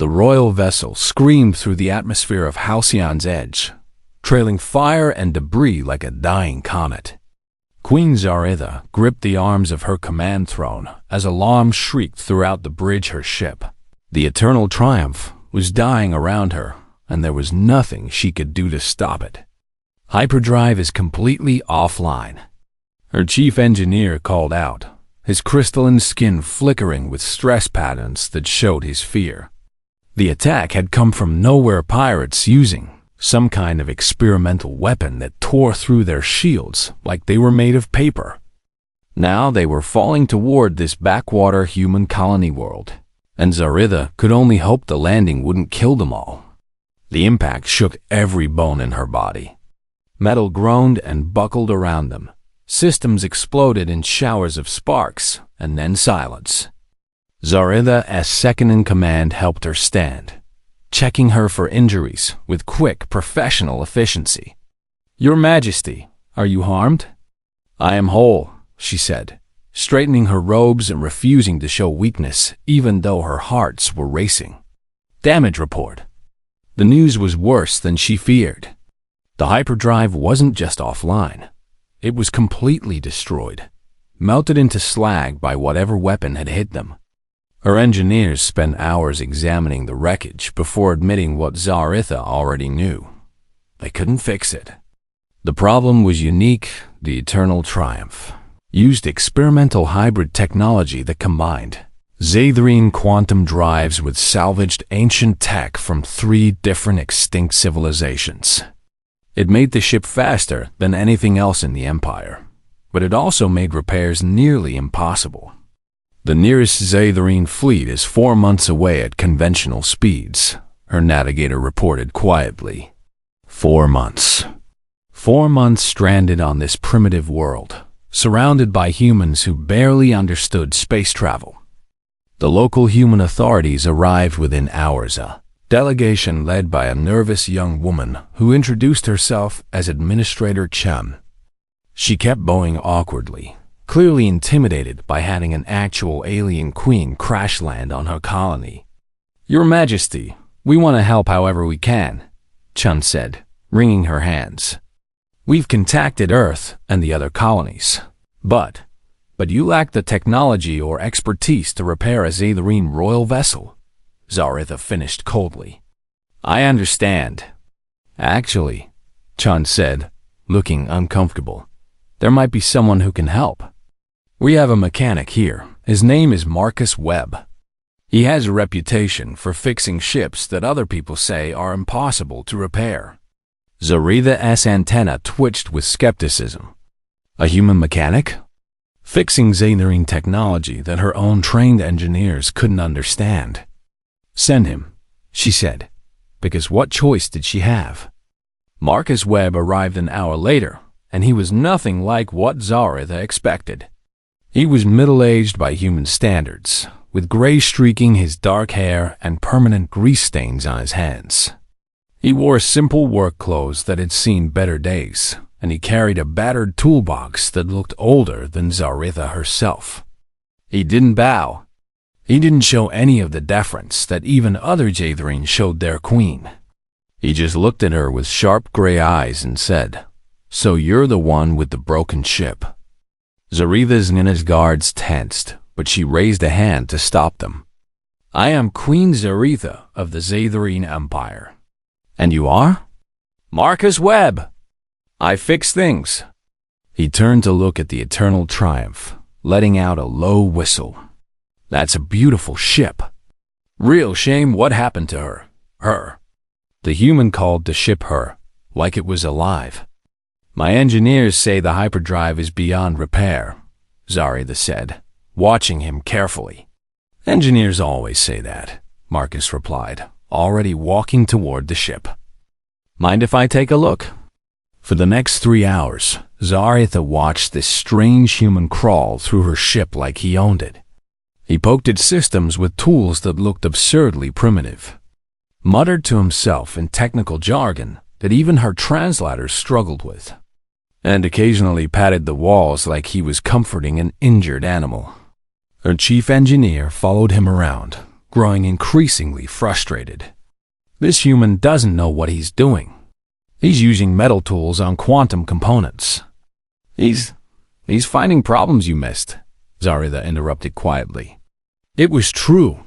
The royal vessel screamed through the atmosphere of Halcyon's Edge, trailing fire and debris like a dying comet. Queen Zaritha gripped the arms of her command throne as alarm shrieked throughout the bridge her ship. The Eternal Triumph was dying around her, and there was nothing she could do to stop it. Hyperdrive is completely offline. Her chief engineer called out, his crystalline skin flickering with stress patterns that showed his fear. The attack had come from nowhere pirates using some kind of experimental weapon that tore through their shields like they were made of paper. Now they were falling toward this backwater human colony world, and Zaritha could only hope the landing wouldn't kill them all. The impact shook every bone in her body. Metal groaned and buckled around them. Systems exploded in showers of sparks, and then silence. Zaritha, as second-in-command, helped her stand, checking her for injuries with quick, professional efficiency. "Your Majesty, are you harmed?" "I am whole," she said, straightening her robes and refusing to show weakness even though her hearts were racing. Damage report. The news was worse than she feared. The hyperdrive wasn't just offline. It was completely destroyed, melted into slag by whatever weapon had hit them. Her engineers spent hours examining the wreckage before admitting what Zaritha already knew. They couldn't fix it. The problem was unique. The Eternal Triumph used experimental hybrid technology that combined Zathrian quantum drives with salvaged ancient tech from 3 different extinct civilizations. It made the ship faster than anything else in the Empire, but it also made repairs nearly impossible. The nearest Zathrian fleet is 4 months away at conventional speeds, her navigator reported quietly. 4 months. 4 months stranded on this primitive world, surrounded by humans who barely understood space travel. The local human authorities arrived within hours. A delegation led by a nervous young woman who introduced herself as Administrator Chun. She kept bowing awkwardly, clearly intimidated by having an actual alien queen crash land on her colony. "Your Majesty, we want to help however we can," Chun said, wringing her hands. "We've contacted Earth and the other colonies, but you lack the technology or expertise to repair a Zathrian royal vessel," Zaritha finished coldly. "I understand." "Actually," Chun said, looking uncomfortable, "there might be someone who can help. We have a mechanic here. His name is Marcus Webb. He has a reputation for fixing ships that other people say are impossible to repair." Zaritha's antenna twitched with skepticism. A human mechanic? Fixing Zathrian technology that her own trained engineers couldn't understand. "Send him," she said, because what choice did she have? Marcus Webb arrived an hour later, and he was nothing like what Zaritha expected. He was middle-aged by human standards, with gray streaking his dark hair and permanent grease stains on his hands. He wore simple work clothes that had seen better days, and he carried a battered toolbox that looked older than Zaritha herself. He didn't bow. He didn't show any of the deference that even other Zathrians showed their queen. He just looked at her with sharp gray eyes and said, "So you're the one with the broken ship." Zaritha's Nina's guards tensed, but she raised a hand to stop them. "I am Queen Zaritha of the Zathrian Empire." "And you are?" "Marcus Webb. I fix things." He turned to look at the Eternal Triumph, letting out a low whistle. "That's a beautiful ship. Real shame what happened to her. Her." The human called the ship her, like it was alive. "My engineers say the hyperdrive is beyond repair," Zaritha said, watching him carefully. "Engineers always say that," Marcus replied, already walking toward the ship. "Mind if I take a look?" For the next 3 hours, Zaritha watched this strange human crawl through her ship like he owned it. He poked at systems with tools that looked absurdly primitive, muttered to himself in technical jargon that even her translators struggled with, and occasionally patted the walls like he was comforting an injured animal. Her chief engineer followed him around, growing increasingly frustrated. This human doesn't know what he's doing. He's using metal tools on quantum components. He's finding problems you missed, Zarida interrupted quietly. It was true.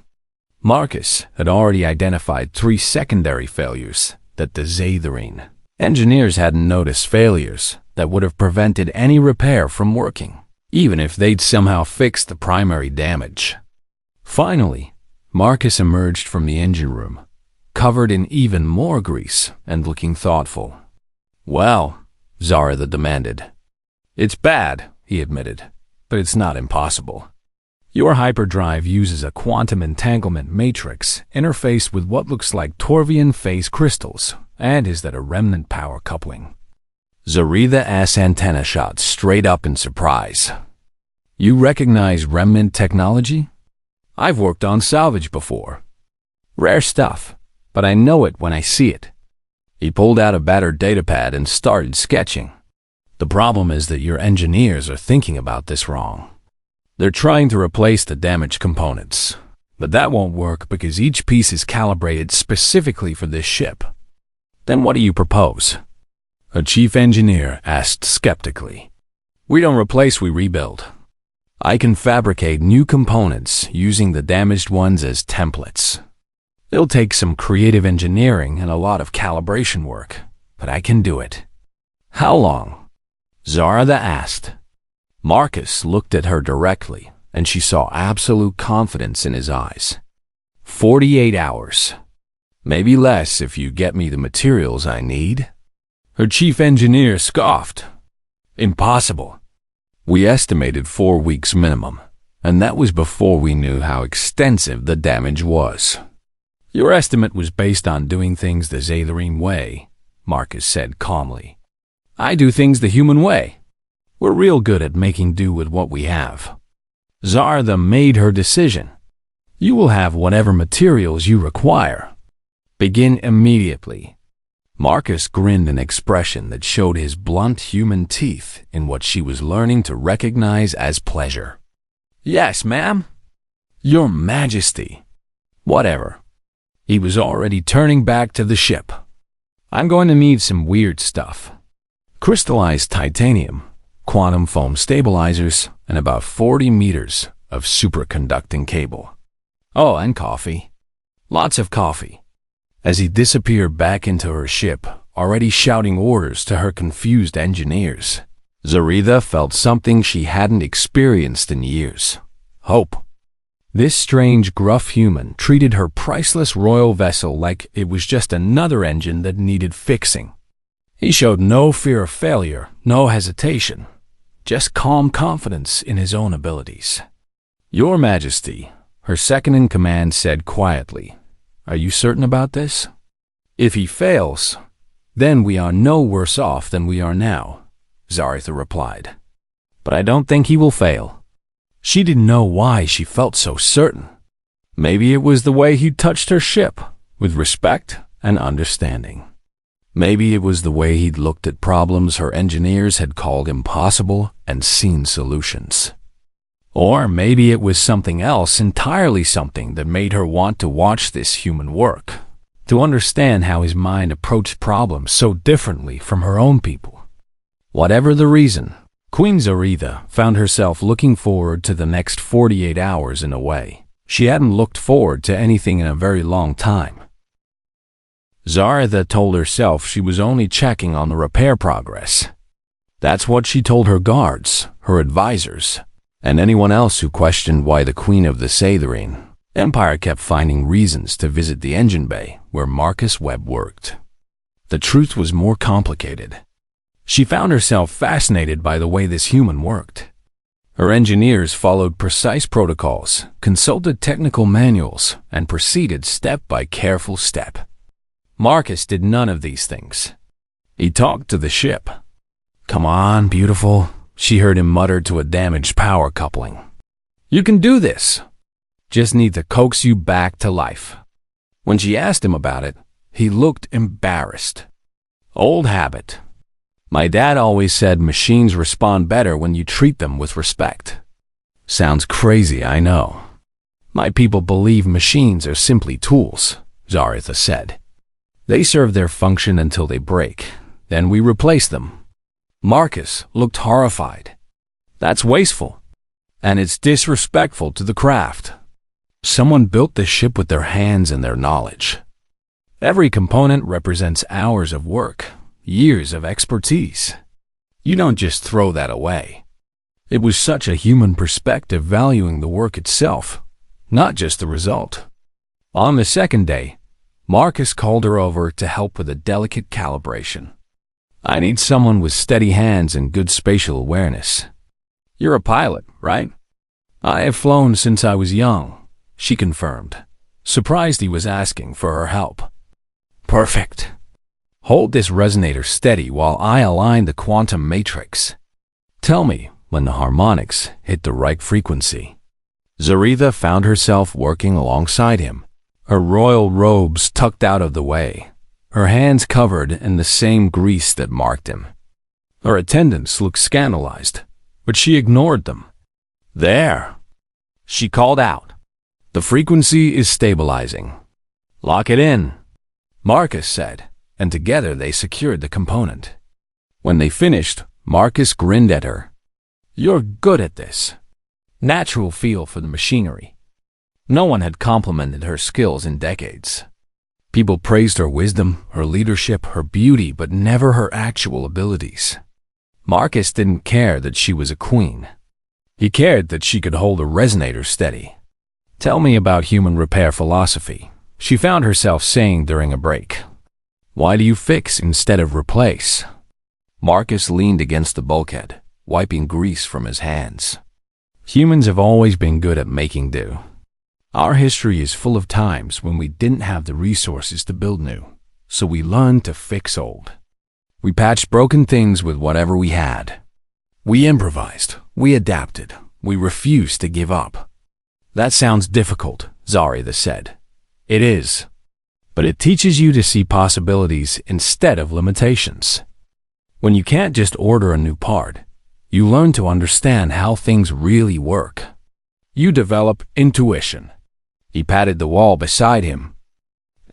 Marcus had already identified 3 secondary failures that the Zatharine engineers hadn't noticed, failures that would have prevented any repair from working, even if they'd somehow fixed the primary damage. Finally, Marcus emerged from the engine room, covered in even more grease and looking thoughtful. Well, Zarida demanded. It's bad, he admitted, but it's not impossible. Your hyperdrive uses a quantum entanglement matrix interfaced with what looks like Torvian phase crystals, and is that a remnant power coupling. Zarida's antenna shot straight up in surprise. You recognize remnant technology? I've worked on salvage before. Rare stuff, but I know it when I see it. He pulled out a battered datapad and started sketching. The problem is that your engineers are thinking about this wrong. They're trying to replace the damaged components, but that won't work because each piece is calibrated specifically for this ship. Then what do you propose? A chief engineer asked skeptically. We don't replace, we rebuild. I can fabricate new components using the damaged ones as templates. It'll take some creative engineering and a lot of calibration work, but I can do it. How long? Zarida asked. Marcus looked at her directly, and she saw absolute confidence in his eyes. 48 hours. Maybe less if you get me the materials I need. Her chief engineer scoffed. Impossible. We estimated 4 weeks minimum, and that was before we knew how extensive the damage was. Your estimate was based on doing things the Zatharine way, Marcus said calmly. I do things the human way. We're real good at making do with what we have. Zarida made her decision. You will have whatever materials you require. Begin immediately. Marcus grinned an expression that showed his blunt human teeth in what she was learning to recognize as pleasure. Yes, ma'am. Your Majesty. Whatever. He was already turning back to the ship. I'm going to need some weird stuff. Crystallized titanium, quantum foam stabilizers, and about 40 meters of superconducting cable. Oh, and coffee. Lots of coffee. As he disappeared back into her ship, already shouting orders to her confused engineers, Zarida felt something she hadn't experienced in years. Hope. This strange, gruff human treated her priceless royal vessel like it was just another engine that needed fixing. He showed no fear of failure, no hesitation, just calm confidence in his own abilities. Your Majesty, her second-in-command said quietly, are you certain about this? If he fails, then we are no worse off than we are now, Zarida replied. But I don't think he will fail. She didn't know why she felt so certain. Maybe it was the way he touched her ship, with respect and understanding. Maybe it was the way he'd looked at problems her engineers had called impossible and seen solutions. Or maybe it was something else entirely, something that made her want to watch this human work, to understand how his mind approached problems so differently from her own people. Whatever the reason, Queen Zarida found herself looking forward to the next 48 hours in a way she hadn't looked forward to anything in a very long time. Zarida told herself she was only checking on the repair progress. That's what she told her guards, her advisors, and anyone else who questioned why the Queen of the Zatharine Empire kept finding reasons to visit the engine bay where Marcus Webb worked. The truth was more complicated. She found herself fascinated by the way this human worked. Her engineers followed precise protocols, consulted technical manuals, and proceeded step by careful step. Marcus did none of these things. He talked to the ship. Come on, beautiful, she heard him mutter to a damaged power coupling. You can do this. Just need to coax you back to life. When she asked him about it, he looked embarrassed. Old habit. My dad always said machines respond better when you treat them with respect. Sounds crazy, I know. My people believe machines are simply tools, Zaritha said. They serve their function until they break, then we replace them. Marcus looked horrified. That's wasteful, and it's disrespectful to the craft. Someone built this ship with their hands and their knowledge. Every component represents hours of work, years of expertise. You don't just throw that away. It was such a human perspective, valuing the work itself, not just the result. On the second day, Marcus called her over to help with a delicate calibration. I need someone with steady hands and good spatial awareness. You're a pilot, right? I have flown since I was young, she confirmed, surprised he was asking for her help. Perfect. Hold this resonator steady while I align the quantum matrix. Tell me when the harmonics hit the right frequency. Zaritha found herself working alongside him, her royal robes tucked out of the way, her hands covered in the same grease that marked him. Her attendants looked scandalized, but she ignored them. There, she called out. The frequency is stabilizing. Lock it in, Marcus said, and together they secured the component. When they finished, Marcus grinned at her. You're good at this. Natural feel for the machinery. No one had complimented her skills in decades. People praised her wisdom, her leadership, her beauty, but never her actual abilities. Marcus didn't care that she was a queen. He cared that she could hold a resonator steady. Tell me about human repair philosophy, she found herself saying during a break. Why do you fix instead of replace? Marcus leaned against the bulkhead, wiping grease from his hands. Humans have always been good at making do. Our history is full of times when we didn't have the resources to build new, so we learned to fix old. We patched broken things with whatever we had. We improvised, we adapted, we refused to give up. That sounds difficult, Zaritha said. It is. But it teaches you to see possibilities instead of limitations. When you can't just order a new part, you learn to understand how things really work. You develop intuition. He patted the wall beside him.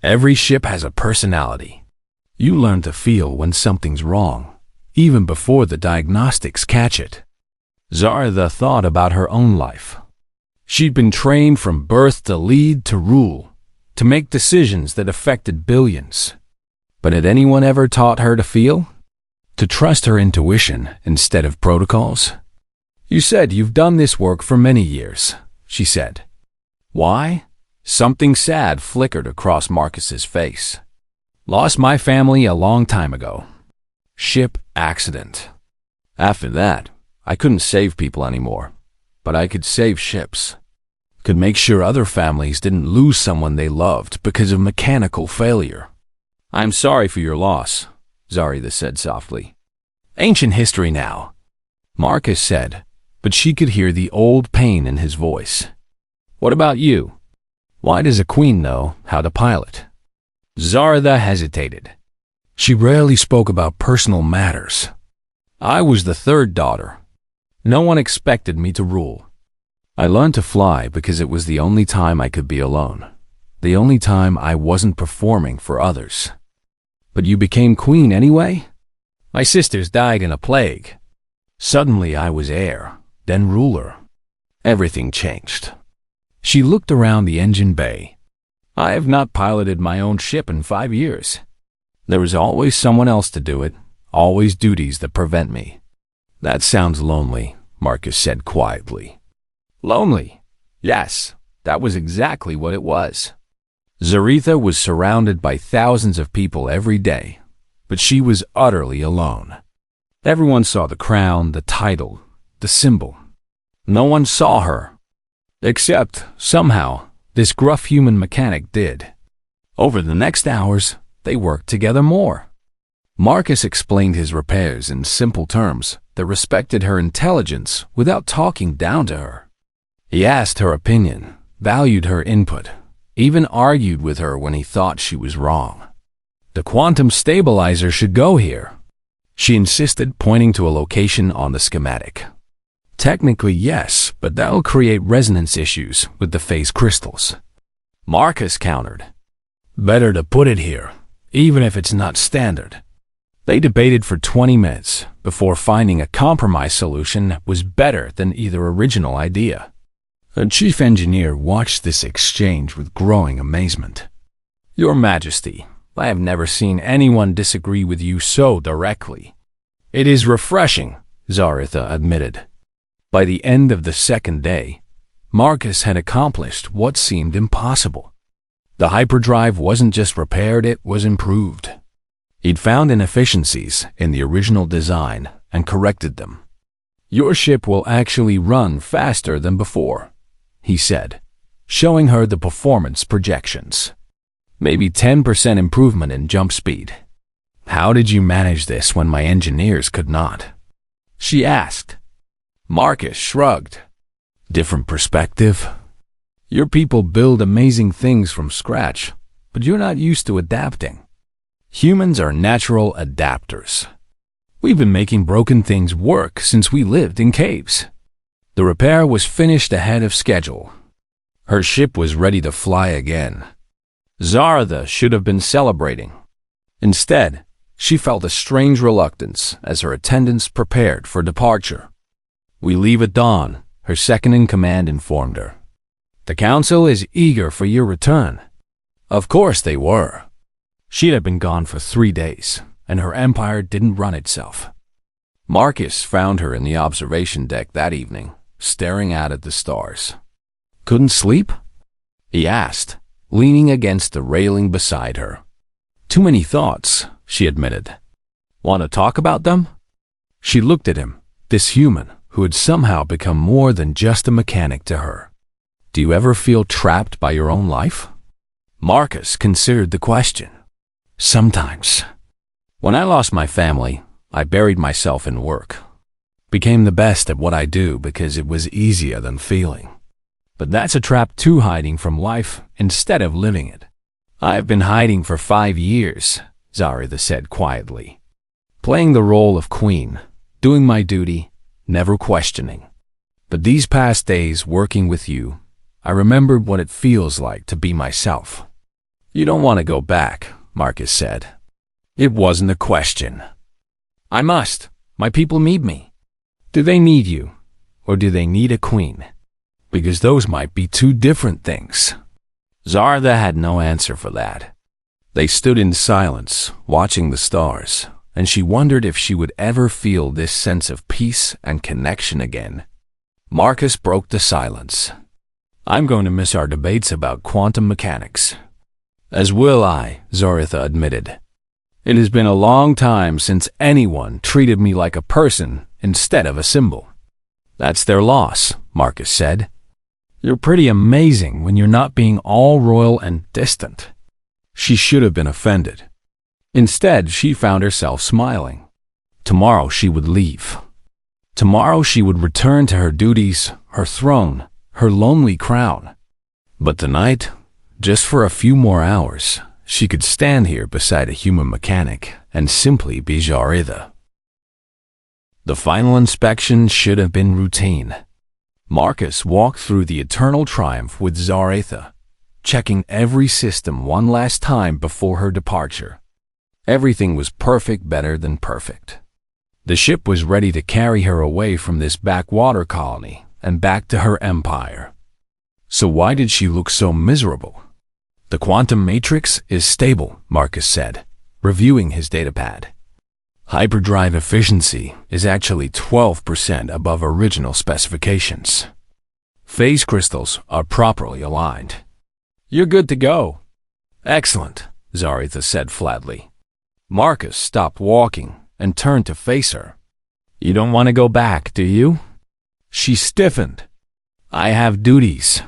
Every ship has a personality. You learn to feel when something's wrong, even before the diagnostics catch it. Zaritha thought about her own life. She'd been trained from birth to lead to rule, to make decisions that affected billions. But had anyone ever taught her to feel? To trust her intuition instead of protocols? You said you've done this work for many years, she said. Why? Something sad flickered across Marcus's face. Lost my family a long time ago. Ship accident. After that, I couldn't save people anymore, but I could save ships. Could make sure other families didn't lose someone they loved because of mechanical failure. I'm sorry for your loss, Zaritha said softly. Ancient history now, Marcus said, but she could hear the old pain in his voice. What about you? Why does a queen know how to pilot? Zaritha hesitated. She rarely spoke about personal matters. I was the third daughter. No one expected me to rule. I learned to fly because it was the only time I could be alone, the only time I wasn't performing for others. But you became queen anyway? My sisters died in a plague. Suddenly I was heir, then ruler. Everything changed. She looked around the engine bay. I have not piloted my own ship in 5 years. There was always someone else to do it, always duties that prevent me. That sounds lonely, Marcus said quietly. Lonely? Yes, that was exactly what it was. Zaritha was surrounded by thousands of people every day, but she was utterly alone. Everyone saw the crown, the title, the symbol. No one saw her. Except, somehow, this gruff human mechanic did. Over the next hours, they worked together more. Marcus explained his repairs in simple terms that respected her intelligence without talking down to her. He asked her opinion, valued her input, even argued with her when he thought she was wrong. The quantum stabilizer should go here, she insisted, pointing to a location on the schematic. Technically, yes, but that'll create resonance issues with the phase crystals. Marcus countered. Better to put it here, even if it's not standard. They debated for 20 minutes before finding a compromise solution that was better than either original idea. The chief engineer watched this exchange with growing amazement. Your Majesty, I have never seen anyone disagree with you so directly. It is refreshing, Zaritha admitted. By the end of the second day, Marcus had accomplished what seemed impossible. The hyperdrive wasn't just repaired, it was improved. He'd found inefficiencies in the original design and corrected them. Your ship will actually run faster than before, he said, showing her the performance projections. Maybe 10% improvement in jump speed. How did you manage this when my engineers could not? She asked. Marcus shrugged. Different perspective. Your people build amazing things from scratch, but you're not used to adapting. Humans are natural adapters. We've been making broken things work since we lived in caves. The repair was finished ahead of schedule. Her ship was ready to fly again. Zaratha should have been celebrating. Instead, she felt a strange reluctance as her attendants prepared for departure. We leave at dawn, her second-in-command informed her. The council is eager for your return. Of course they were. She'd have been gone for 3 days, and her empire didn't run itself. Marcus found her in the observation deck that evening, staring out at the stars. Couldn't sleep? He asked, leaning against the railing beside her. Too many thoughts, she admitted. Want to talk about them? She looked at him, this human who had somehow become more than just a mechanic to her. Do you ever feel trapped by your own life? Marcus considered the question. Sometimes. When I lost my family, I buried myself in work. Became the best at what I do because it was easier than feeling. But that's a trap too, hiding from life instead of living it. I've been hiding for 5 years, Zaritha said quietly. Playing the role of queen, doing my duty, never questioning. But these past days working with you, I remembered what it feels like to be myself. You don't want to go back, Marcus said. It wasn't a question. I must. My people need me. Do they need you, or do they need a queen? Because those might be two different things. Zaratha had no answer for that. They stood in silence, watching the stars, and she wondered if she would ever feel this sense of peace and connection again. Marcus broke the silence. I'm going to miss our debates about quantum mechanics. As will I, Zaritha admitted. It has been a long time since anyone treated me like a person instead of a symbol. That's their loss, Marcus said. You're pretty amazing when you're not being all royal and distant. She should have been offended. Instead, she found herself smiling. Tomorrow she would leave. Tomorrow she would return to her duties, her throne, her lonely crown. But tonight, just for a few more hours, she could stand here beside a human mechanic and simply be Zaritha. The final inspection should have been routine. Marcus walked through the eternal triumph with Zaritha, checking every system one last time before her departure. Everything was perfect, better than perfect. The ship was ready to carry her away from this backwater colony and back to her empire. So why did she look so miserable? The quantum matrix is stable, Marcus said, reviewing his datapad. Hyperdrive efficiency is actually 12% above original specifications. Phase crystals are properly aligned. You're good to go. Excellent, Zaritha said flatly. Marcus stopped walking and turned to face her. You don't want to go back, do you? She stiffened. I have duties,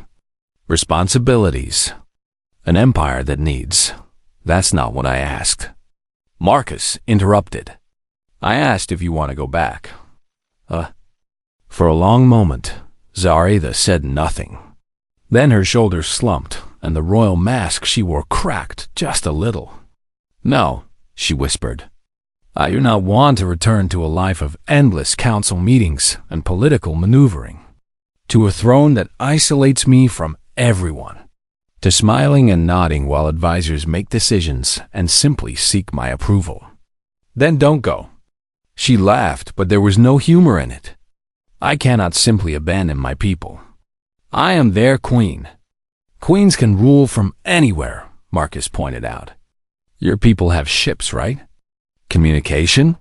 responsibilities, an empire that needs. That's not what I asked. Marcus interrupted. I asked if you want to go back. For a long moment, Zaritha said nothing. Then her shoulders slumped, and the royal mask she wore cracked just a little. No, she whispered. I do not want to return to a life of endless council meetings and political maneuvering, to a throne that isolates me from everyone, to smiling and nodding while advisors make decisions and simply seek my approval. Then don't go. She laughed, but there was no humor in it. I cannot simply abandon my people. I am their queen. Queens can rule from anywhere, Marcus pointed out. Your people have ships, right? Communication?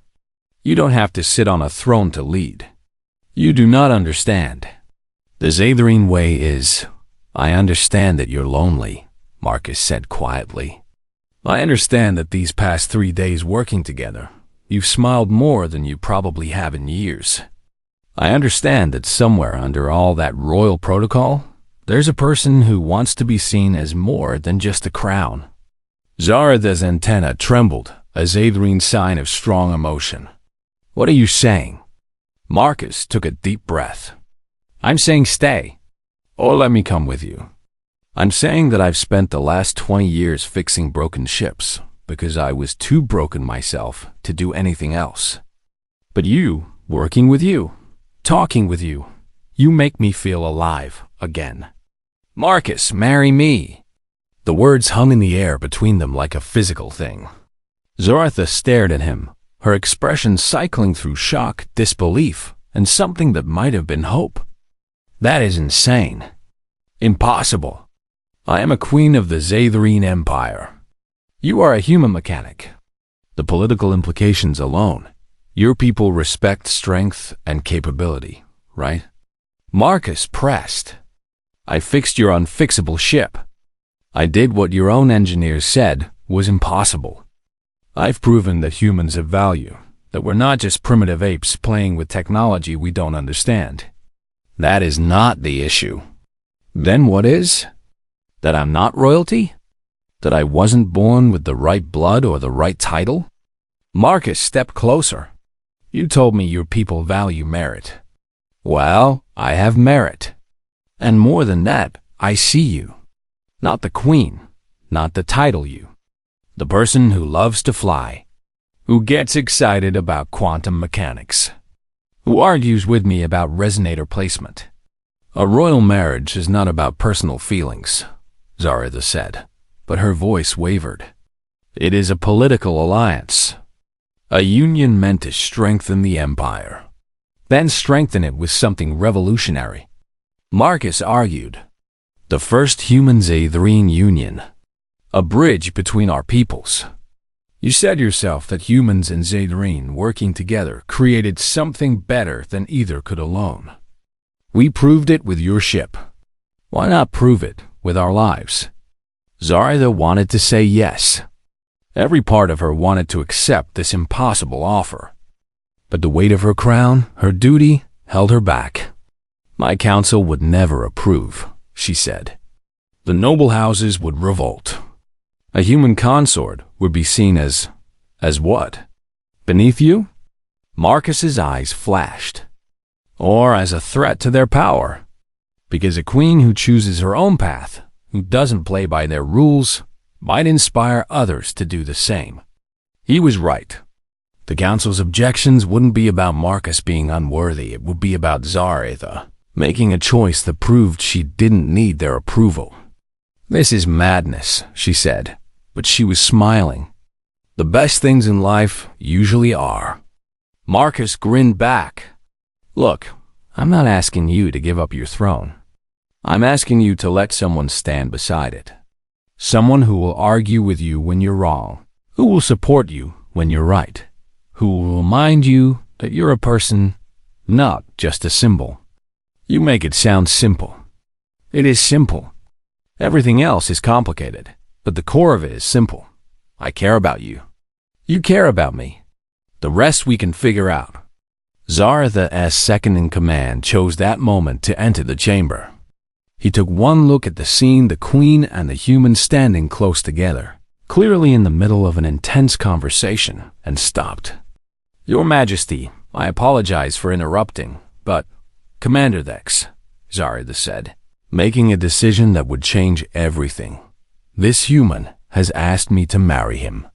You don't have to sit on a throne to lead. You do not understand. The Zathorine way is, I understand that you're lonely, Marcus said quietly. I understand that these past 3 days working together, you've smiled more than you probably have in years. I understand that somewhere under all that royal protocol, there's a person who wants to be seen as more than just a crown. Zaratha's antenna trembled, a Zathorine sign of strong emotion. What are you saying? Marcus took a deep breath. I'm saying stay, or let me come with you. I'm saying that I've spent the last 20 years fixing broken ships because I was too broken myself to do anything else. But you, working with you, talking with you, you make me feel alive again. Marcus, marry me. The words hung in the air between them like a physical thing. Zaratha stared at him, her expression cycling through shock, disbelief, and something that might have been hope. That is insane. Impossible. I am a queen of the Zathorine Empire. You are a human mechanic. The political implications alone. Your people respect strength and capability, right? Marcus pressed. I fixed your unfixable ship. I did what your own engineers said was impossible. I've proven that humans have value, that we're not just primitive apes playing with technology we don't understand. That is not the issue. Then what is? That I'm not royalty? That I wasn't born with the right blood or the right title? Marcus stepped closer. You told me your people value merit. Well, I have merit. And more than that, I see you. Not the queen, not the title you. The person who loves to fly, who gets excited about quantum mechanics, who argues with me about resonator placement. A royal marriage is not about personal feelings, Zaratha said, but her voice wavered. It is a political alliance, a union meant to strengthen the empire, then strengthen it with something revolutionary. Marcus argued, the first human Zathorine union, a bridge between our peoples. You said yourself that humans and Zathorine working together created something better than either could alone. We proved it with your ship. Why not prove it with our lives? Zaratha wanted to say yes. Every part of her wanted to accept this impossible offer. But the weight of her crown, her duty, held her back. My council would never approve, she said. The noble houses would revolt. A human consort would be seen as what? Beneath you? Marcus's eyes flashed. Or as a threat to their power. Because a queen who chooses her own path, who doesn't play by their rules, might inspire others to do the same. He was right. The council's objections wouldn't be about Marcus being unworthy, it would be about Zaratha making a choice that proved she didn't need their approval. This is madness, she said, but she was smiling. The best things in life usually are. Marcus grinned back. Look, I'm not asking you to give up your throne. I'm asking you to let someone stand beside it. Someone who will argue with you when you're wrong, who will support you when you're right, who will remind you that you're a person, not just a symbol. You make it sound simple. It is simple. Everything else is complicated, but the core of it is simple. I care about you. You care about me. The rest we can figure out. Zaratha, as second-in-command, chose that moment to enter the chamber. He took one look at the scene, the queen and the human standing close together, clearly in the middle of an intense conversation, and stopped. Your Majesty, I apologize for interrupting, but Commander Dex, Zaratha said, making a decision that would change everything. This human has asked me to marry him.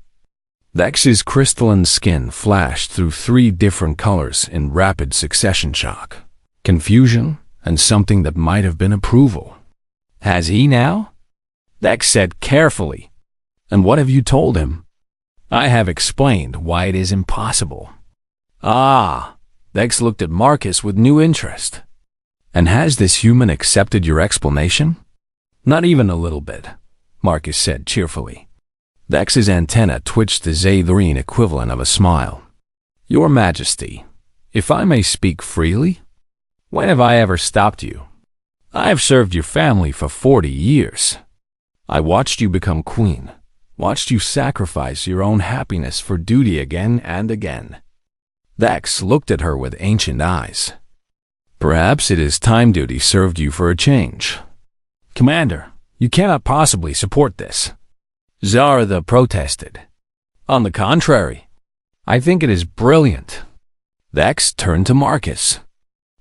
Vex's crystalline skin flashed through 3 different colors in rapid succession: shock, confusion, and something that might have been approval. "Has he now?" Vex said carefully. "And what have you told him?" "I have explained why it is impossible." "Ah." Vex looked at Marcus with new interest. "And has this human accepted your explanation?" "Not even a little bit," Marcus said cheerfully. Vex's antenna twitched the Zathorine equivalent of a smile. "Your Majesty, if I may speak freely, when have I ever stopped you? I have served your family for 40 years. I watched you become queen, watched you sacrifice your own happiness for duty again and again." Vex looked at her with ancient eyes. "Perhaps it is time duty served you for a change." "Commander, you cannot possibly support this," Zaratha protested. "On the contrary, I think it is brilliant." Vex turned to Marcus.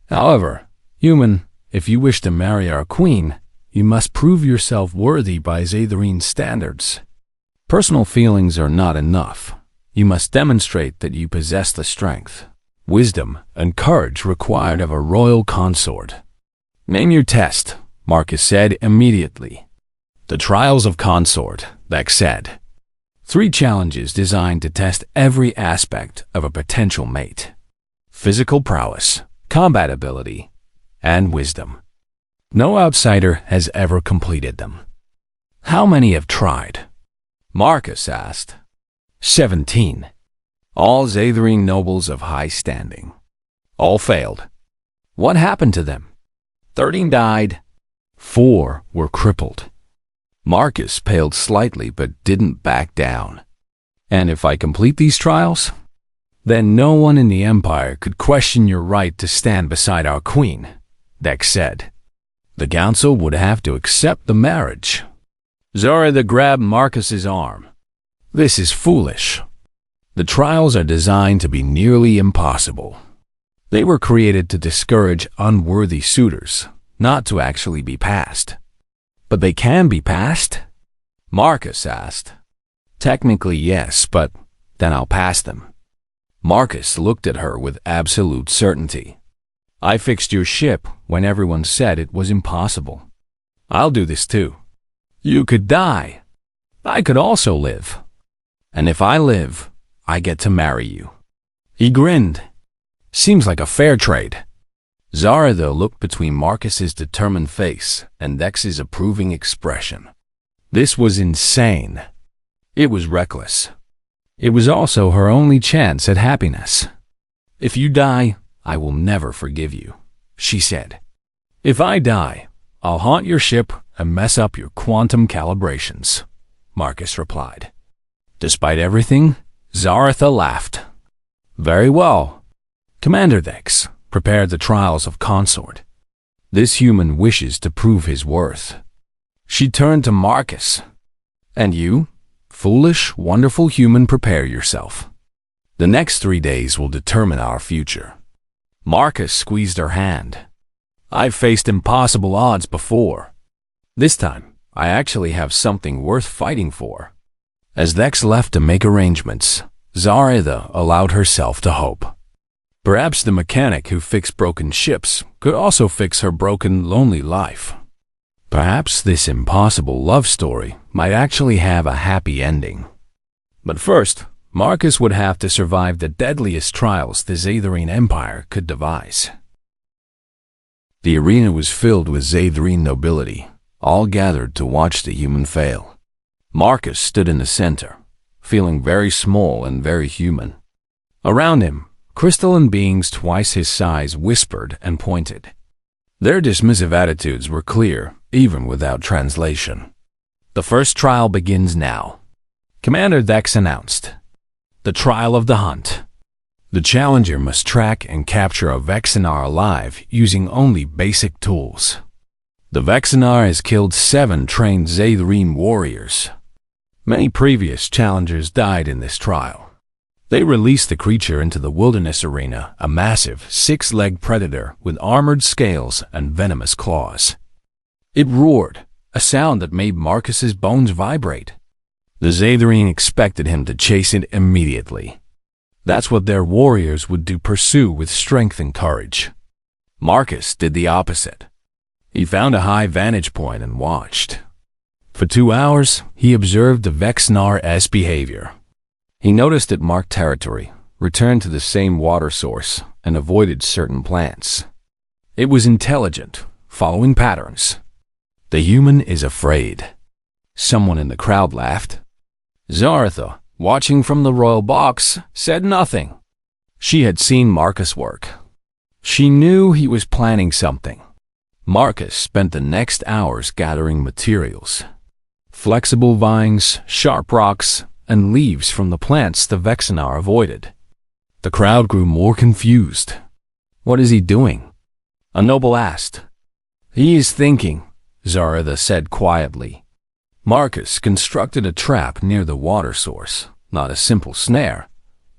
"However, human, if you wish to marry our queen, you must prove yourself worthy by Zathorine standards. Personal feelings are not enough. You must demonstrate that you possess the strength, wisdom, and courage required of a royal consort." "Name your test," Marcus said immediately. "The Trials of Consort," Vex said. 3 challenges designed to test every aspect of a potential mate: physical prowess, combat ability, and wisdom. No outsider has ever completed them. "How many have tried?" Marcus asked. 17. All Zathorine nobles of high standing. All failed. "What happened to them?" 13 died. 4 were crippled. Marcus paled slightly but didn't back down. "And if I complete these trials, then no one in the Empire could question your right to stand beside our queen," Vex said. "The council would have to accept the marriage." Zaratha grabbed Marcus's arm. "This is foolish. The trials are designed to be nearly impossible. They were created to discourage unworthy suitors, not to actually be passed." "But they can be passed?" Marcus asked. "Technically, yes, but then I'll pass them." Marcus looked at her with absolute certainty. "I fixed your ship when everyone said it was impossible. I'll do this too." "You could die. I could also live. And if I live, I get to marry you." He grinned. "Seems like a fair trade." Zaratha looked between Marcus's determined face and Vex's approving expression. This was insane. It was reckless. It was also her only chance at happiness. "If you die, I will never forgive you," she said. "If I die, I'll haunt your ship and mess up your quantum calibrations," Marcus replied. Despite everything, Zaratha laughed. "Very well. Commander Vex, prepare the Trials of Consort. This human wishes to prove his worth." She turned to Marcus. "And you, foolish, wonderful human, prepare yourself. The next 3 days will determine our future." Marcus squeezed her hand. "I've faced impossible odds before. This time, I actually have something worth fighting for." As Vex left to make arrangements, Zaratha allowed herself to hope. Perhaps the mechanic who fixed broken ships could also fix her broken, lonely life. Perhaps this impossible love story might actually have a happy ending. But first, Marcus would have to survive the deadliest trials the Zathorine Empire could devise. The arena was filled with Zathorine nobility, all gathered to watch the human fail. Marcus stood in the center, feeling very small and very human. Around him, crystalline beings twice his size whispered and pointed. Their dismissive attitudes were clear, even without translation. "The first trial begins now," Commander Vex announced. "The trial of the hunt. The challenger must track and capture a Vexanar alive using only basic tools. The Vexanar has killed 7 trained Zathorine warriors. Many previous challengers died in this trial. They released the creature into the wilderness arena, a massive 6-legged predator with armored scales and venomous claws. It roared, a sound that made Marcus's bones vibrate. The Zatharian expected him to chase it immediately. That's what their warriors would pursue with strength and courage. Marcus did the opposite. He found a high vantage point and watched. For 2 hours, he observed the Vexnar's behavior. He noticed it marked territory, returned to the same water source, and avoided certain plants. It was intelligent, following patterns. The human is afraid. Someone in the crowd laughed. Zaratha, watching from the royal box, said nothing. She had seen Marcus work. She knew he was planning something. Marcus spent the next hours gathering materials. Flexible vines, sharp rocks, and leaves from the plants the Vexnar avoided. The crowd grew more confused. What is he doing? A noble asked. He is thinking, Zaratha said quietly. Marcus constructed a trap near the water source, not a simple snare,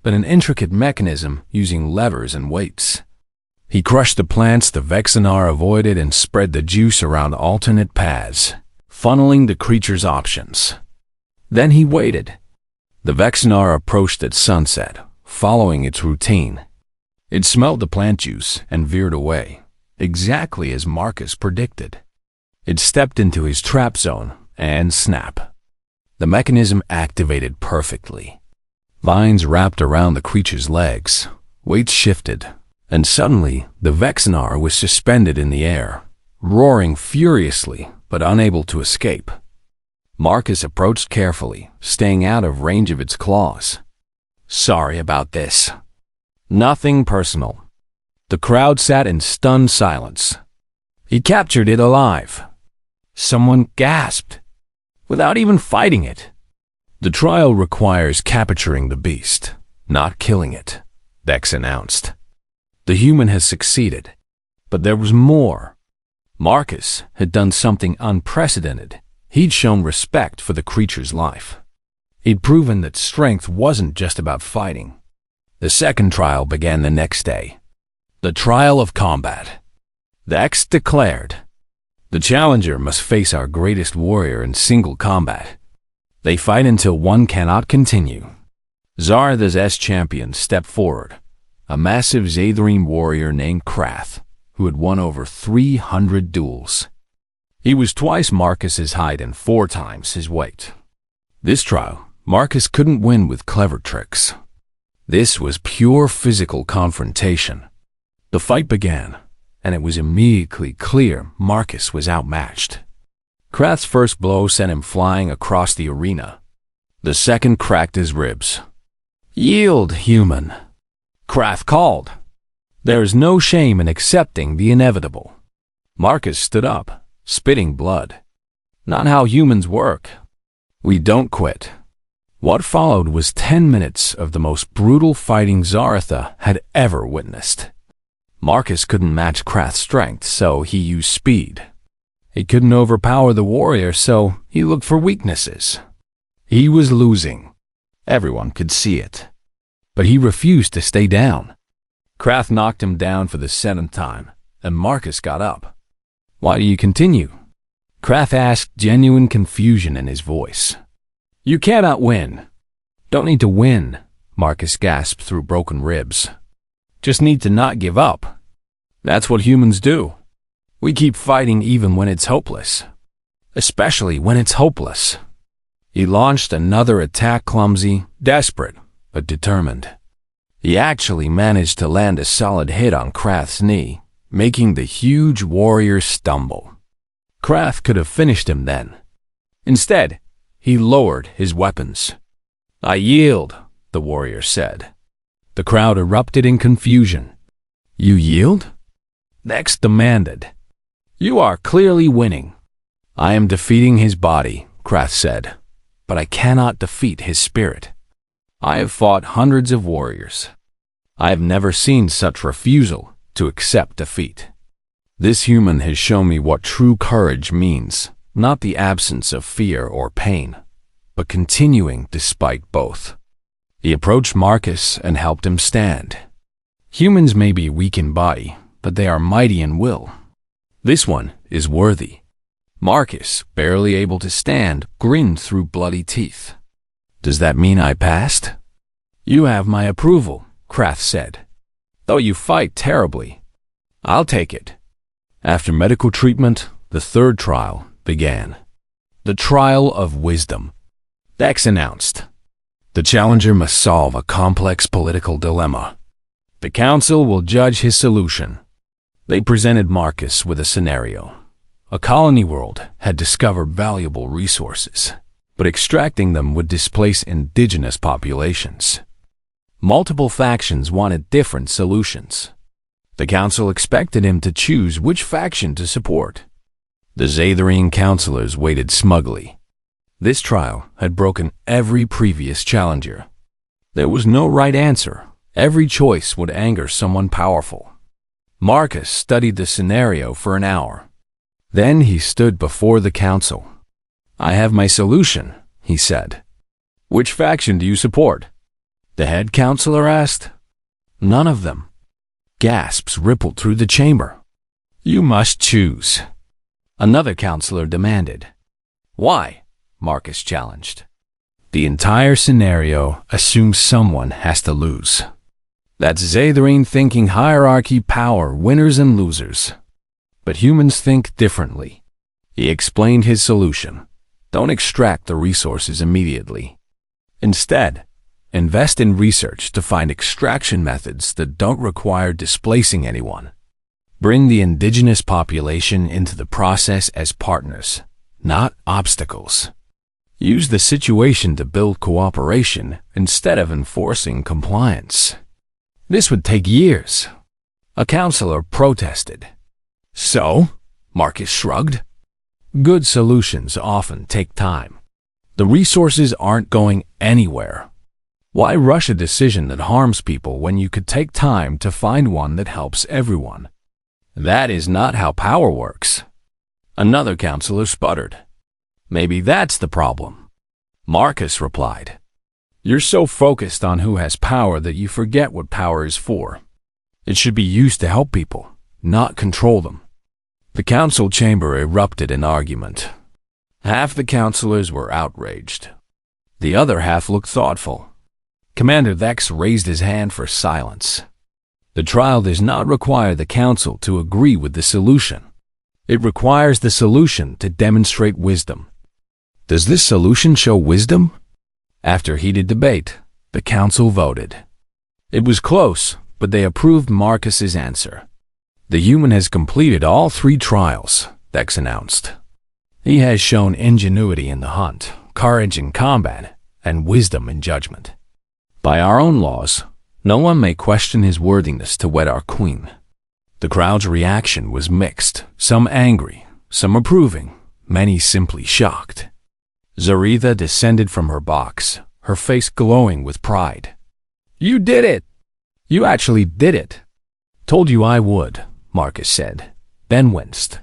but an intricate mechanism using levers and weights. He crushed the plants the Vexnar avoided and spread the juice around alternate paths, funneling the creature's options. Then he waited. The Vexnar approached at sunset, following its routine. It smelled the plant juice and veered away, exactly as Marcus predicted. It stepped into his trap zone, and snap. The mechanism activated perfectly. Vines wrapped around the creature's legs, weights shifted, and suddenly the Vexnar was suspended in the air, roaring furiously but unable to escape. Marcus approached carefully, staying out of range of its claws. Sorry about this. Nothing personal. The crowd sat in stunned silence. He captured it alive. Someone gasped. Without even fighting it. The trial requires capturing the beast, not killing it, Vex announced. The human has succeeded, but there was more. Marcus had done something unprecedented. He'd shown respect for the creature's life. He'd proven that strength wasn't just about fighting. The second trial began the next day. The trial of combat. Vex declared, the challenger must face our greatest warrior in single combat. They fight until one cannot continue. Zaratha's champion stepped forward, a massive Zatharian warrior named Krath, who had won over 300 duels. He was twice Marcus's height and 4 times his weight. This trial, Marcus couldn't win with clever tricks. This was pure physical confrontation. The fight began, and it was immediately clear Marcus was outmatched. Krath's first blow sent him flying across the arena. The second cracked his ribs. Yield, human, Krath called. There is no shame in accepting the inevitable. Marcus stood up, spitting blood. Not how humans work. We don't quit. What followed was 10 minutes of the most brutal fighting Zaratha had ever witnessed. Marcus couldn't match Krath's strength, so he used speed. He couldn't overpower the warrior, so he looked for weaknesses. He was losing. Everyone could see it. But he refused to stay down. Krath knocked him down for the 7th time, and Marcus got up. Why do you continue? Krath asked, genuine confusion in his voice. You cannot win. Don't need to win, Marcus gasped through broken ribs. Just need to not give up. That's what humans do. We keep fighting even when it's hopeless. Especially when it's hopeless. He launched another attack, clumsy, desperate, but determined. He actually managed to land a solid hit on Krath's knee, making the huge warrior stumble. Krath could have finished him then. Instead, he lowered his weapons. I yield, the warrior said. The crowd erupted in confusion. You yield? Vex demanded. You are clearly winning. I am defeating his body, Krath said, but I cannot defeat his spirit. I have fought hundreds of warriors. I have never seen such refusal to accept defeat. This human has shown me what true courage means, not the absence of fear or pain, but continuing despite both. He approached Marcus and helped him stand. Humans may be weak in body, but they are mighty in will. This one is worthy. Marcus, barely able to stand, grinned through bloody teeth. Does that mean I passed? You have my approval, Krath said. Though you fight terribly. I'll take it. After medical treatment, the third trial began. The Trial of Wisdom. Dex announced. The challenger must solve a complex political dilemma. The council will judge his solution. They presented Marcus with a scenario. A colony world had discovered valuable resources, but extracting them would displace indigenous populations. Multiple factions wanted different solutions. The council expected him to choose which faction to support. The Xatharine counselors waited smugly. This trial had broken every previous challenger. There was no right answer. Every choice would anger someone powerful. Marcus studied the scenario for an hour. Then he stood before the council. I have my solution, he said. Which faction do you support? The head counselor asked. None of them. Gasps rippled through the chamber. You must choose. Another counselor demanded. Why? Marcus challenged. The entire scenario assumes someone has to lose. That's Xatharine thinking hierarchy, power, winners and losers. But humans think differently. He explained his solution. Don't extract the resources immediately. Instead, invest in research to find extraction methods that don't require displacing anyone. Bring the indigenous population into the process as partners, not obstacles. Use the situation to build cooperation instead of enforcing compliance. This would take years. A counselor protested. So? Marcus shrugged. Good solutions often take time. The resources aren't going anywhere. Why rush a decision that harms people when you could take time to find one that helps everyone? That is not how power works. Another counselor sputtered. Maybe that's the problem. Marcus replied. You're so focused on who has power that you forget what power is for. It should be used to help people, not control them. The council chamber erupted in argument. Half the counselors were outraged. The other half looked thoughtful. Commander Vex raised his hand for silence. The trial does not require the council to agree with the solution. It requires the solution to demonstrate wisdom. Does this solution show wisdom? After heated debate, the council voted. It was close, but they approved Marcus's answer. The human has completed all 3 trials, Vex announced. He has shown ingenuity in the hunt, courage in combat, and wisdom in judgment. By our own laws, no one may question his worthiness to wed our queen. The crowd's reaction was mixed, some angry, some approving, many simply shocked. Zaretha descended from her box, her face glowing with pride. You did it! You actually did it! Told you I would, Marcus said, then winced.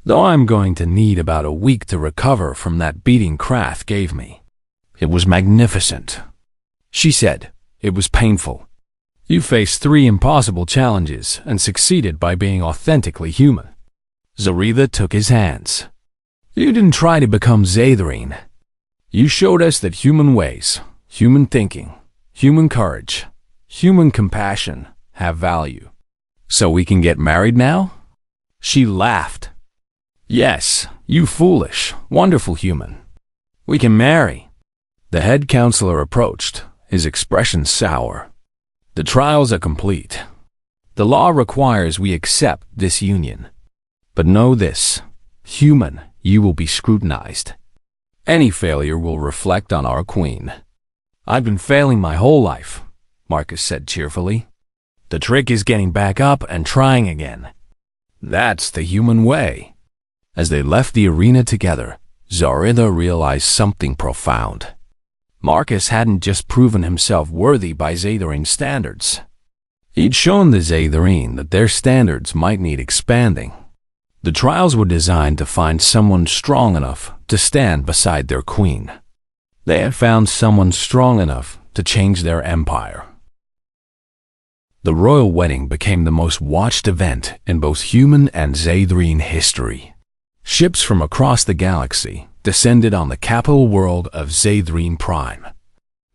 Though I'm going to need about a week to recover from that beating Krath gave me. It was magnificent. She said, it was painful. You faced 3 impossible challenges and succeeded by being authentically human. Zaretha took his hands. You didn't try to become Xatharine. You showed us that human ways, human thinking, human courage, human compassion have value. So we can get married now? She laughed. Yes, you foolish, wonderful human. We can marry. The head counselor approached, his expression sour. The trials are complete. The law requires we accept this union. But know this, human, you will be scrutinized. Any failure will reflect on our queen. I've been failing my whole life, Marcus said cheerfully. The trick is getting back up and trying again. That's the human way. As they left the arena together, Zaretha realized something profound. Marcus hadn't just proven himself worthy by Xatharine standards. He'd shown the Xatharine that their standards might need expanding. The trials were designed to find someone strong enough to stand beside their queen. They had found someone strong enough to change their empire. The royal wedding became the most watched event in both human and Xatharine history. Ships from across the galaxy descended on the capital world of Xatharine Prime,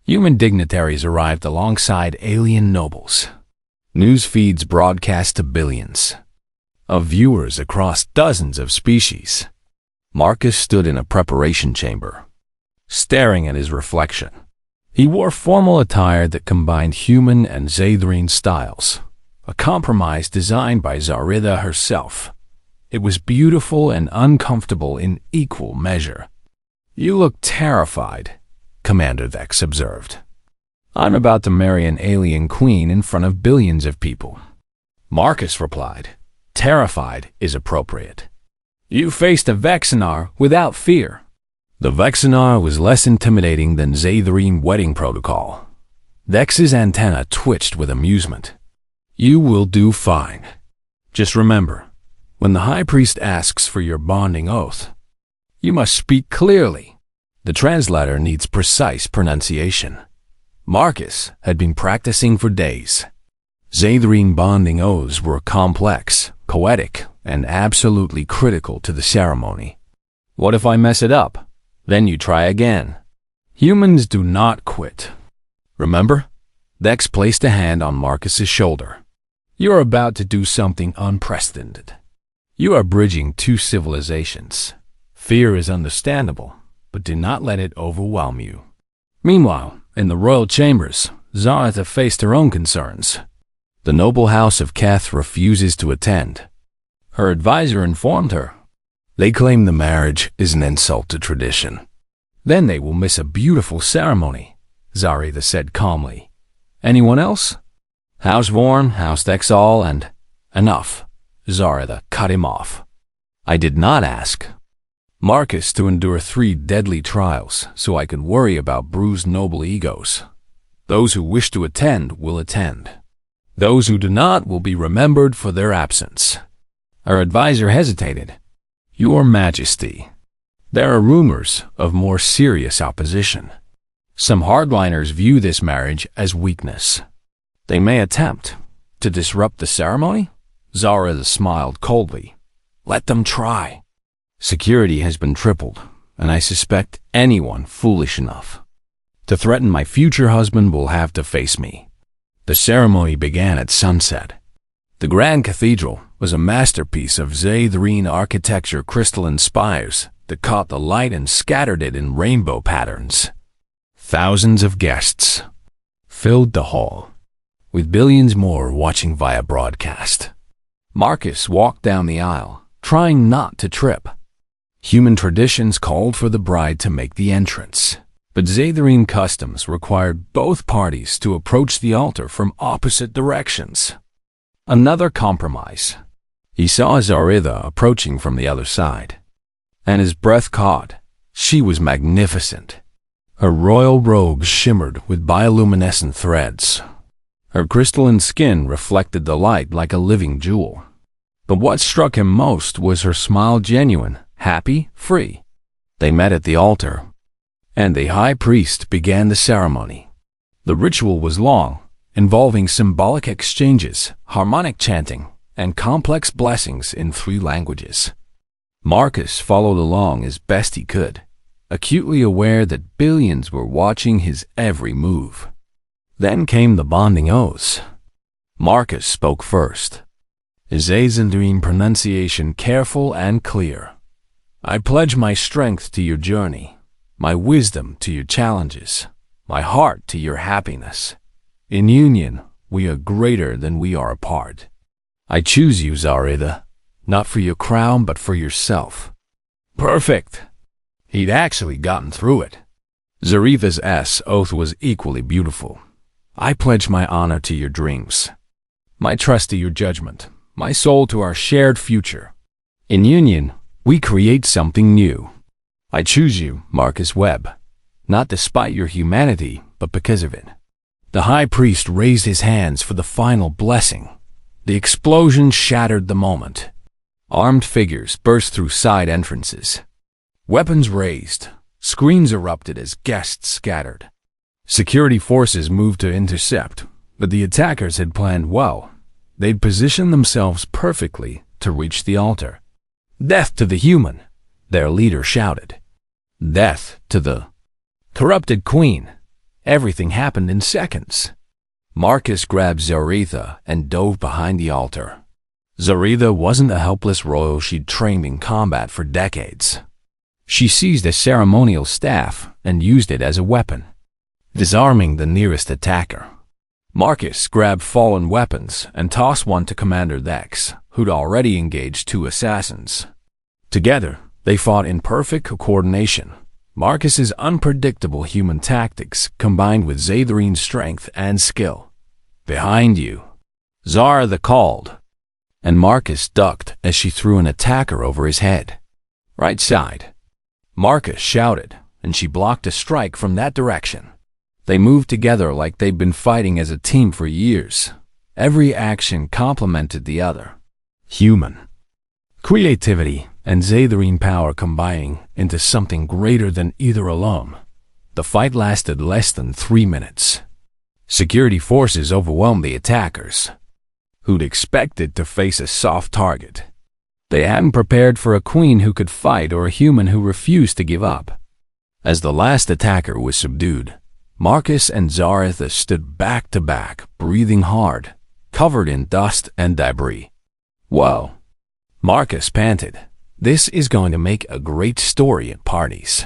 Human dignitaries arrived alongside alien nobles. News feeds broadcast to billions of viewers across dozens of species. Marcus stood in a preparation chamber, staring at his reflection. He wore formal attire that combined human and Zathrian styles, a compromise designed by Zaritha herself. It was beautiful and uncomfortable in equal measure. "You look terrified," Commander Vex observed. "I'm about to marry an alien queen in front of billions of people." Marcus replied, "Terrified is appropriate. You faced a Vexinar without fear." The Vexinar was less intimidating than Zathrian wedding protocol. Vex's antenna twitched with amusement. "You will do fine. Just remember, when the High Priest asks for your bonding oath, you must speak clearly. The translator needs precise pronunciation." Marcus had been practicing for days. Zathrian bonding oaths were complex, poetic, and absolutely critical to the ceremony. "What if I mess it up? Then you try again." Humans do not quit. Remember? Vex placed a hand on Marcus's shoulder. "You're about to do something unprecedented. You are bridging two civilizations. Fear is understandable, but do not let it overwhelm you." Meanwhile, in the royal chambers, Zaritha faced her own concerns. The noble house of Keth refuses to attend. Her advisor informed her. "They claim the marriage is an insult to tradition. Then they will miss a beautiful ceremony," Zaritha said calmly. "Anyone else?" House Vorn, House Dexal, and— "Enough," Zaritha cut him off. "I did not ask Marcus to endure 3 deadly trials so I could worry about bruised noble egos. Those who wish to attend will attend. Those who do not will be remembered for their absence." Her advisor hesitated. "Your Majesty, there are rumors of more serious opposition. Some hardliners view this marriage as weakness. They may attempt to disrupt the ceremony?" Zaritha smiled coldly. "Let them try. Security has been tripled, and I suspect anyone foolish enough to threaten my future husband will have to face me." The ceremony began at sunset. The Grand Cathedral was a masterpiece of Zathrian architecture, crystalline spires that caught the light and scattered it in rainbow patterns. Thousands of guests filled the hall, with billions more watching via broadcast. Marcus walked down the aisle, trying not to trip. Human traditions called for the bride to make the entrance, but Zathrian customs required both parties to approach the altar from opposite directions. Another compromise. He saw Zaritha approaching from the other side, and his breath caught. She was magnificent. Her royal robes shimmered with bioluminescent threads. Her crystalline skin reflected the light like a living jewel. But what struck him most was her smile, genuine, happy, free. They met at the altar, and the high priest began the ceremony. The ritual was long, involving symbolic exchanges, harmonic chanting, and complex blessings in 3 languages. Marcus followed along as best he could, acutely aware that billions were watching his every move. Then came the bonding oaths. Marcus spoke first, his Zathrian pronunciation careful and clear. "I pledge my strength to your journey, my wisdom to your challenges, my heart to your happiness. In union, we are greater than we are apart. I choose you, Zaritha, not for your crown, but for yourself." Perfect! He'd actually gotten through it. Zaritha's oath was equally beautiful. "I pledge my honor to your dreams, my trust to your judgment, my soul to our shared future. In union, we create something new. I choose you, Marcus Webb, not despite your humanity, but because of it." The high priest raised his hands for the final blessing. The explosion shattered the moment. Armed figures burst through side entrances. Weapons raised. Screams erupted as guests scattered. Security forces moved to intercept, but the attackers had planned well. They'd positioned themselves perfectly to reach the altar. "Death to the human!" their leader shouted. "Death to the corrupted queen!" Everything happened in seconds. Marcus grabbed Zaretha and dove behind the altar. Zaretha wasn't a helpless royal she'd trained in combat for decades. She seized a ceremonial staff and used it as a weapon, disarming the nearest attacker. Marcus grabbed fallen weapons and tossed one to Commander Dex, who'd already engaged 2 assassins. Together, they fought in perfect coordination. Marcus's unpredictable human tactics combined with Zatharine's strength and skill. "Behind you," Zaretha called, and Marcus ducked as she threw an attacker over his head. "Right side," Marcus shouted, and she blocked a strike from that direction. They moved together like they'd been fighting as a team for years. Every action complemented the other. Human creativity and Zatharine power combining into something greater than either alone. The fight lasted less than 3 minutes. Security forces overwhelmed the attackers, who'd expected to face a soft target. They hadn't prepared for a queen who could fight or a human who refused to give up. As the last attacker was subdued, Marcus and Zaretha stood back to back, breathing hard, covered in dust and debris. "Whoa," Marcus panted. "This is going to make a great story at parties."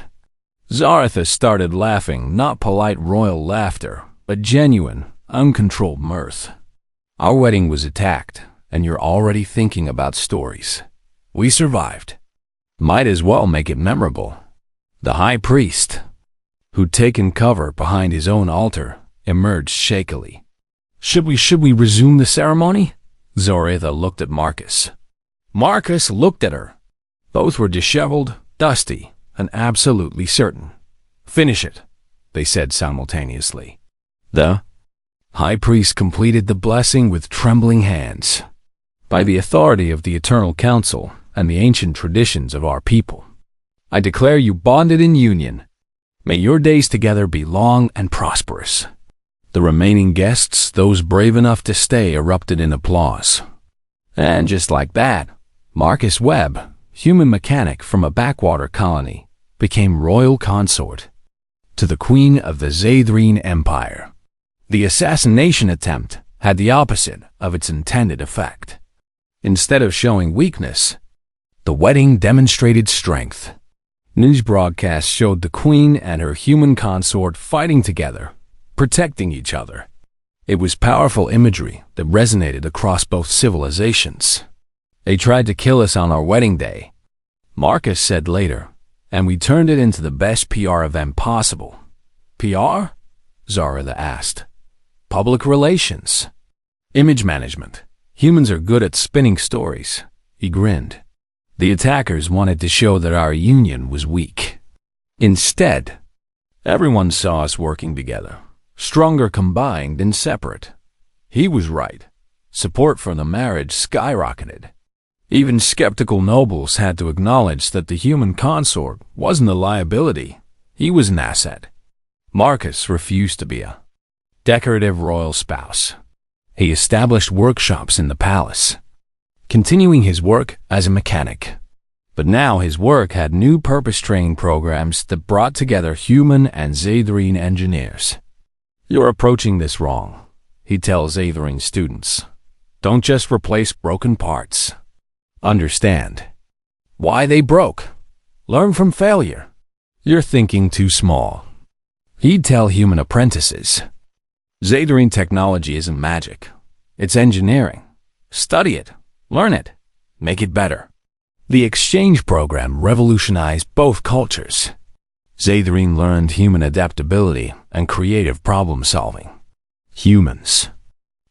Zaretha started laughing, not polite royal laughter, but genuine, uncontrolled mirth. "Our wedding was attacked, and you're already thinking about stories. We survived. Might as well make it memorable." The high priest, who'd taken cover behind his own altar, emerged shakily. Should we resume the ceremony?" Zaretha looked at Marcus. Marcus looked at her. Both were disheveled, dusty, and absolutely certain. "Finish it," they said simultaneously. The high priest completed the blessing with trembling hands. "By the authority of the Eternal Council and the ancient traditions of our people, I declare you bonded in union. May your days together be long and prosperous." The remaining guests, those brave enough to stay, erupted in applause. And just like that, Marcus Webb, human mechanic from a backwater colony, became royal consort to the Queen of the Zatharine Empire. The assassination attempt had the opposite of its intended effect. Instead of showing weakness, the wedding demonstrated strength. News broadcasts showed the Queen and her human consort fighting together, protecting each other. It was powerful imagery that resonated across both civilizations. "They tried to kill us on our wedding day," Marcus said later, "and we turned it into the best PR event possible." "PR?" Zaretha asked. "Public relations. Image management. Humans are good at spinning stories." He grinned. "The attackers wanted to show that our union was weak. Instead, everyone saw us working together, stronger combined than separate." He was right. Support for the marriage skyrocketed. Even skeptical nobles had to acknowledge that the human consort wasn't a liability. He was an asset. Marcus refused to be a decorative royal spouse. He established workshops in the palace, continuing his work as a mechanic. But now his work had new purpose training programs that brought together human and Zatharine engineers. "You're approaching this wrong," he'd tell Zatharine students. "Don't just replace broken parts. Understand why they broke. Learn from failure. You're thinking too small." He'd tell human apprentices, "Zatharine technology isn't magic. It's engineering. Study it. Learn it. Make it better." The exchange program revolutionized both cultures. Zatharine learned human adaptability and creative problem-solving. Humans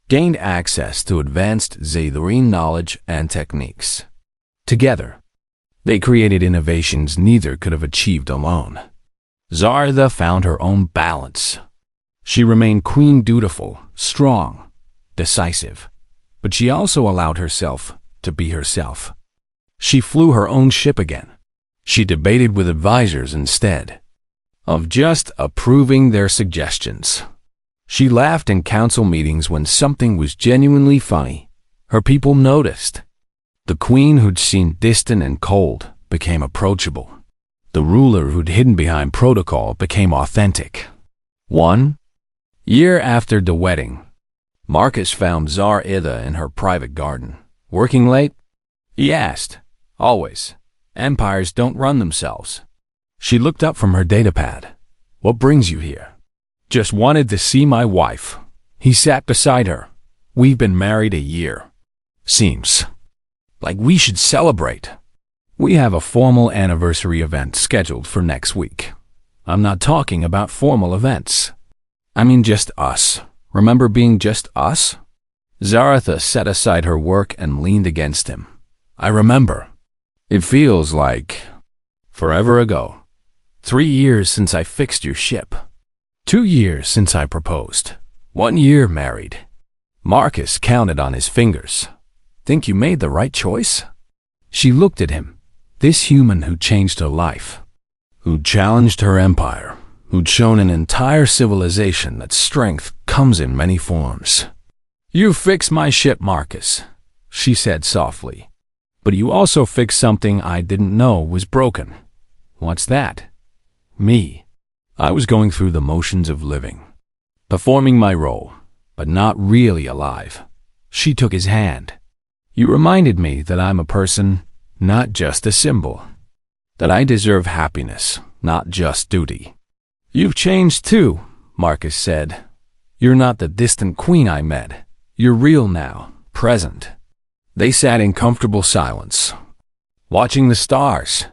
gained access to advanced Zatharine knowledge and techniques. Together, they created innovations neither could have achieved alone. Zaretha found her own balance. She remained queen dutiful, strong, decisive, but she also allowed herself to be herself. She flew her own ship again. She debated with advisors instead of just approving their suggestions. She laughed in council meetings when something was genuinely funny. Her people noticed. The queen who'd seemed distant and cold became approachable. The ruler who'd hidden behind protocol became authentic. 1 year after the wedding, Marcus found Zara in her private garden. Working late? He asked. Always. Empires don't run themselves. She looked up from her datapad. What brings you here? Just wanted to see my wife. He sat beside her. We've been married a year. Seems like we should celebrate. We have a formal anniversary event scheduled for next week. I'm not talking about formal events. I mean just us. Remember being just us? Zaratha set aside her work and leaned against him. I remember. It feels like forever ago. 3 years since I fixed your ship. 2 years since I proposed. 1 year married. Marcus counted on his fingers. Think you made the right choice? She looked at him. This human who changed her life, who'd challenged her empire, who'd shown an entire civilization that strength comes in many forms. You fixed my ship, Marcus, she said softly. But you also fixed something I didn't know was broken. What's that? Me. I was going through the motions of living, performing my role, but not really alive. She took his hand. You reminded me that I'm a person, not just a symbol. That I deserve happiness, not just duty. You've changed too, Marcus said. You're not the distant queen I met. You're real now, present. They sat in comfortable silence, watching the stars.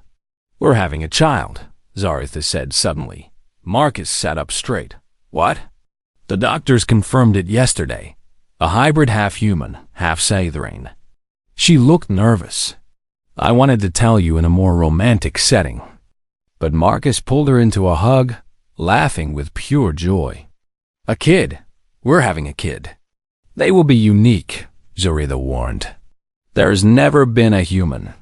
We're having a child, Zaratha said suddenly. Marcus sat up straight. What? The doctors confirmed it yesterday. A hybrid half-human, half-Sathrane. She looked nervous. I wanted to tell you in a more romantic setting. But Marcus pulled her into a hug, laughing with pure joy. A kid. We're having a kid. They will be unique, Zaratha warned. There's never been a human,